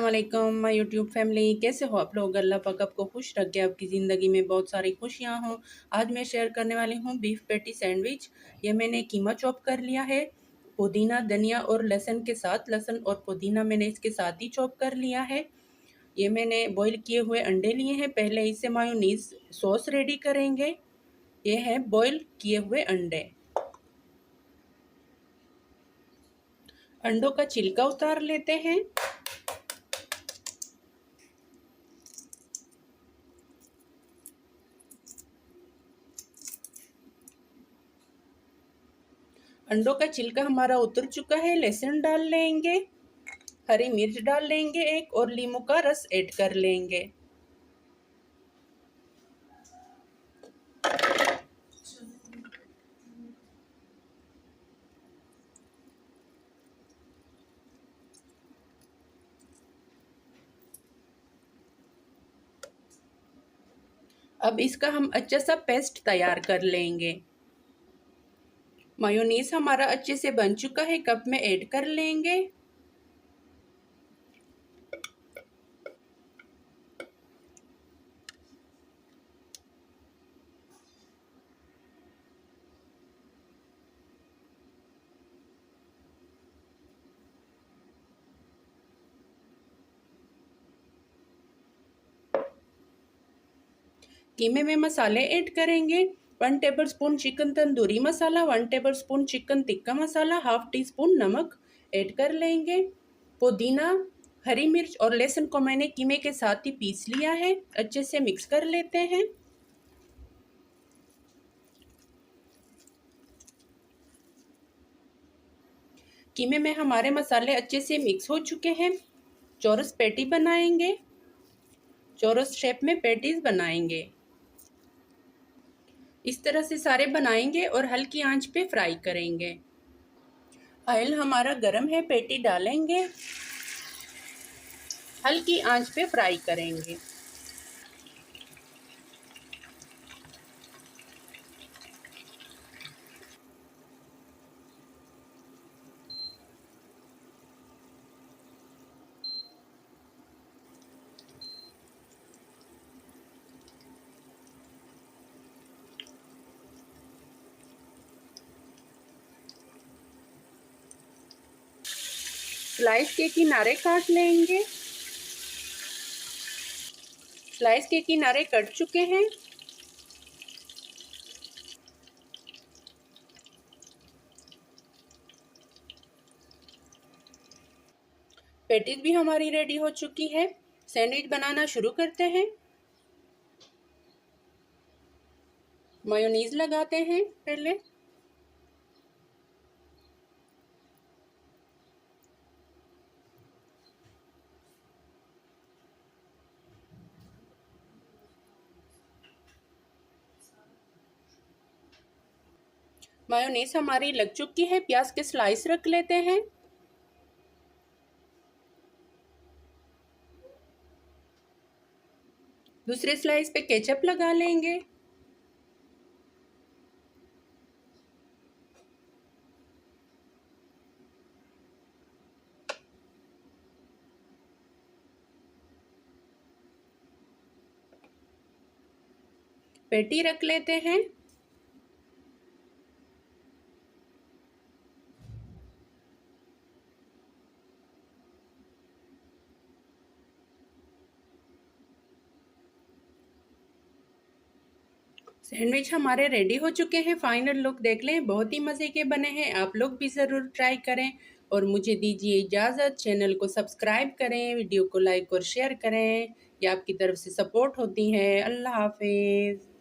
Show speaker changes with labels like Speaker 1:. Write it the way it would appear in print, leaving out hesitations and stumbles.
Speaker 1: वालेकुम my YouTube family, कैसे हो आप लोग। अल्लाह पाक आपको खुश रखे, आपकी ज़िंदगी में बहुत सारी खुशियाँ हों। आज मैं शेयर करने वाली हूँ बीफ पैटी सैंडविच। ये मैंने कीमा चॉप कर लिया है, पुदीना धनिया और लहसुन के साथ। लहसुन और पुदीना मैंने इसके साथ ही चॉप कर लिया है। ये मैंने बॉईल किए हुए अंडे लिए हैं, पहले इससे मायोनीज़ सॉस रेडी करेंगे। ये है बॉईल किए हुए अंडे। अंडों का छिलका उतार लेते हैं। अंडों का छिलका हमारा उतर चुका है। लहसुन डाल लेंगे, हरी मिर्च डाल लेंगे एक, और नींबू का रस ऐड कर लेंगे। अब इसका हम अच्छा सा पेस्ट तैयार कर लेंगे। मायोनीज हमारा अच्छे से बन चुका है, कप में ऐड कर लेंगे। कीमे में मसाले ऐड करेंगे। 1 tablespoon chicken tandoori masala, 1 tablespoon chicken tikka masala, half tea spoon नमक ऐड कर लेंगे। पुदीना, हरी मिर्च और लहसुन को मैंने कीमे के साथ ही पीस लिया है। अच्छे से मिक्स कर लेते हैं। कीमे में हमारे मसाले अच्छे से मिक्स हो चुके हैं। चौरस पैटी बनाएंगे, चौरस शेप में पैटीज बनाएंगे। इस तरह से सारे बनाएंगे और हल्की आंच पे फ्राई करेंगे। ऑयल हमारा गरम है, पैटी डालेंगे, हल्की आंच पे फ्राई करेंगे। स्लाइस के किनारे काट लेंगे। स्लाइस के किनारे कट चुके हैं। पैटीज भी हमारी रेडी हो चुकी है। सैंडविच बनाना शुरू करते हैं। मायोनीज लगाते हैं पहले। मायोनीज हमारी लग चुकी है। प्याज के स्लाइस रख लेते हैं। दूसरे स्लाइस पे केचप लगा लेंगे। पैटी रख लेते हैं। सैंडविच हमारे रेडी हो चुके हैं। फाइनल लुक देख लें, बहुत ही मज़े के बने हैं। आप लोग भी ज़रूर ट्राई करें और मुझे दीजिए इजाज़त। चैनल को सब्सक्राइब करें, वीडियो को लाइक और शेयर करें, ये आपकी तरफ से सपोर्ट होती है। अल्लाह हाफिज़।